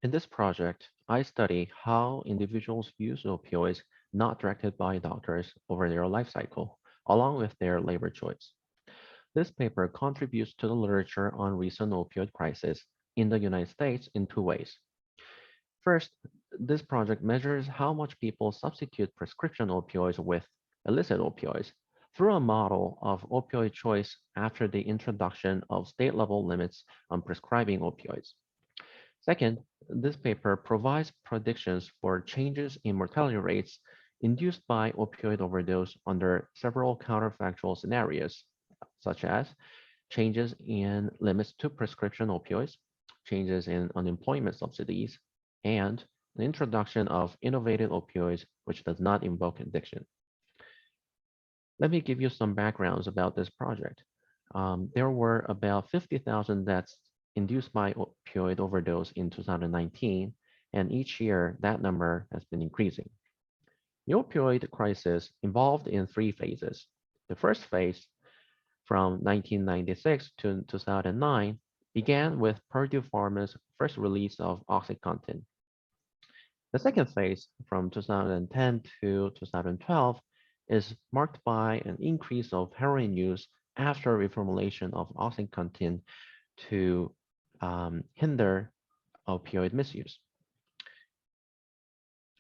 In this project, I study how individuals use opioids not directed by doctors over their life cycle, along with their labor choice. This paper contributes to the literature on recent opioid crisis in the United States in two ways. First, this project measures how much people substitute prescription opioids with illicit opioids through a model of opioid choice after the introduction of state-level limits on prescribing opioids. Second, this paper provides predictions for changes in mortality rates induced by opioid overdose under several counterfactual scenarios, such as changes in limits to prescription opioids, changes in unemployment subsidies, and the introduction of innovative opioids which does not invoke addiction. Let me give you some backgrounds about this project. There were about 50,000 deaths induced by opioid overdose in 2019, and each year that number has been increasing. The opioid crisis involved in three phases. The first phase, from 1996 to 2009, began with Purdue Pharma's first release of OxyContin. The second phase, from 2010 to 2012, is marked by an increase of heroin use after reformulation of OxyContin to hinder opioid misuse.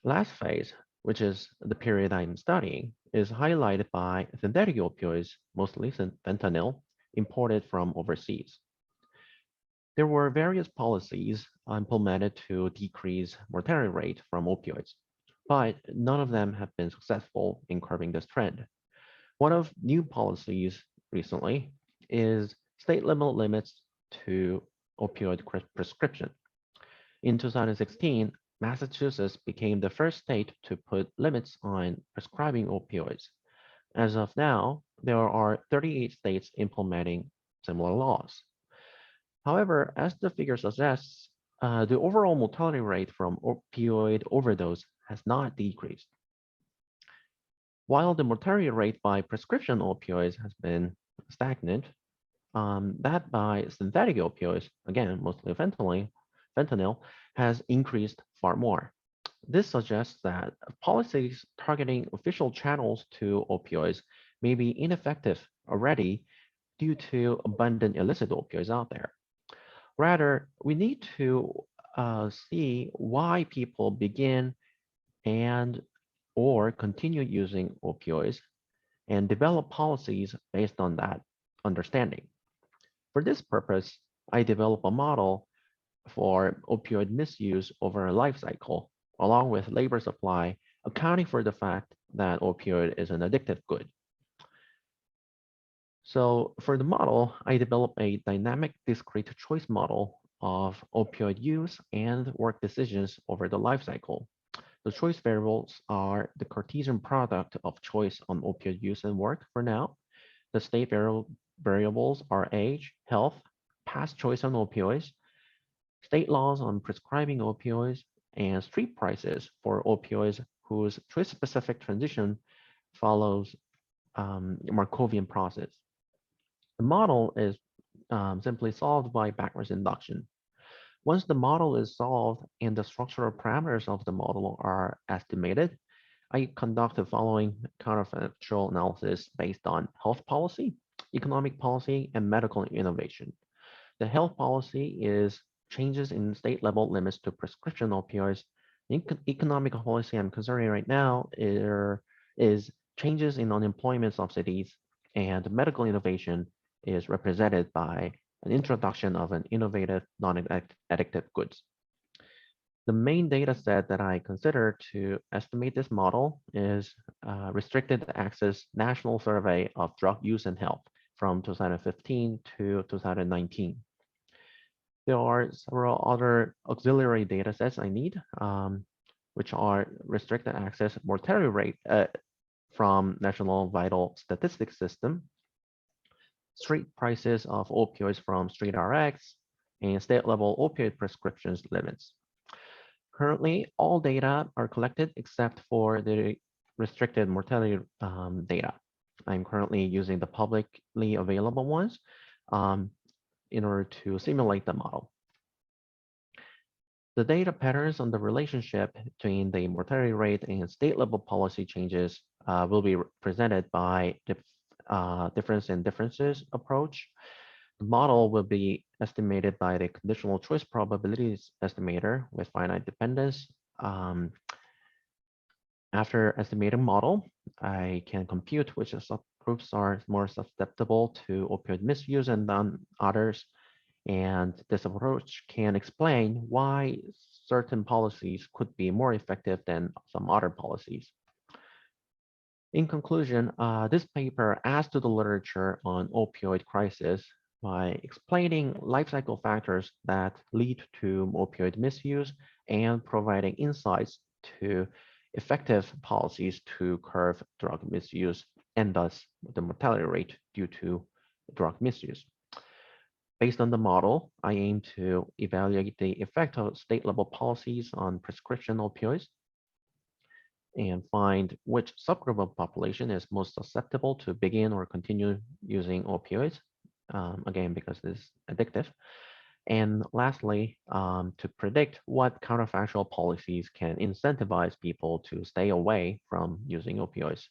Last phase, which is the period I'm studying, is highlighted by synthetic opioids, mostly fentanyl, imported from overseas. There were various policies implemented to decrease mortality rate from opioids, but none of them have been successful in curbing this trend. One of new policies recently is state level limits to opioid prescription. In 2016, Massachusetts became the first state to put limits on prescribing opioids. As of now, there are 38 states implementing similar laws. However, as the figure suggests, the overall mortality rate from opioid overdose has not decreased. While the mortality rate by prescription opioids has been stagnant, that by synthetic opioids, again, mostly fentanyl, has increased far more. This suggests that policies targeting official channels to opioids may be ineffective already due to abundant illicit opioids out there. Rather, we need to see why people begin and or continue using opioids and develop policies based on that understanding. For this purpose, I develop a model for opioid misuse over a life cycle, along with labor supply, accounting for the fact that opioid is an addictive good. So for the model, I developed a dynamic discrete choice model of opioid use and work decisions over the life cycle. The choice variables are the Cartesian product of choice on opioid use and work for now. The state variables are age, health, past choice on opioids, state laws on prescribing opioids, and street prices for opioids whose choice-specific transition follows Markovian process. The model is simply solved by backwards induction. Once the model is solved and the structural parameters of the model are estimated, I conduct the following counterfactual analysis based on health policy, economic policy, and medical innovation. The health policy is changes in state level limits to prescription opioids. Economic policy I'm considering right now is changes in unemployment subsidies, and medical innovation is represented by an introduction of an innovative non-addictive goods. The main data set that I consider to estimate this model is Restricted Access National Survey of Drug Use and Health from 2015 to 2019. There are several other auxiliary data sets I need, which are restricted access mortality rate from National Vital Statistics System, street prices of opioids from StreetRx, and state-level opioid prescriptions limits. Currently, all data are collected except for the restricted mortality data. I'm currently using the publicly available ones in order to simulate the model. The data patterns on the relationship between the mortality rate and state level policy changes will be presented by the difference in differences approach. The model will be estimated by the conditional choice probabilities estimator with finite dependence. Um, After estimating model, I can compute which subgroups are more susceptible to opioid misuse and than others. And this approach can explain why certain policies could be more effective than some other policies. In conclusion, this paper adds to the literature on opioid crisis by explaining life cycle factors that lead to opioid misuse and providing insights to effective policies to curb drug misuse and thus the mortality rate due to drug misuse. Based on the model, I aim to evaluate the effect of state level policies on prescription opioids and find which subgroup of population is most susceptible to begin or continue using opioids, again, because it's addictive. And lastly, to predict what counterfactual policies can incentivize people to stay away from using opioids.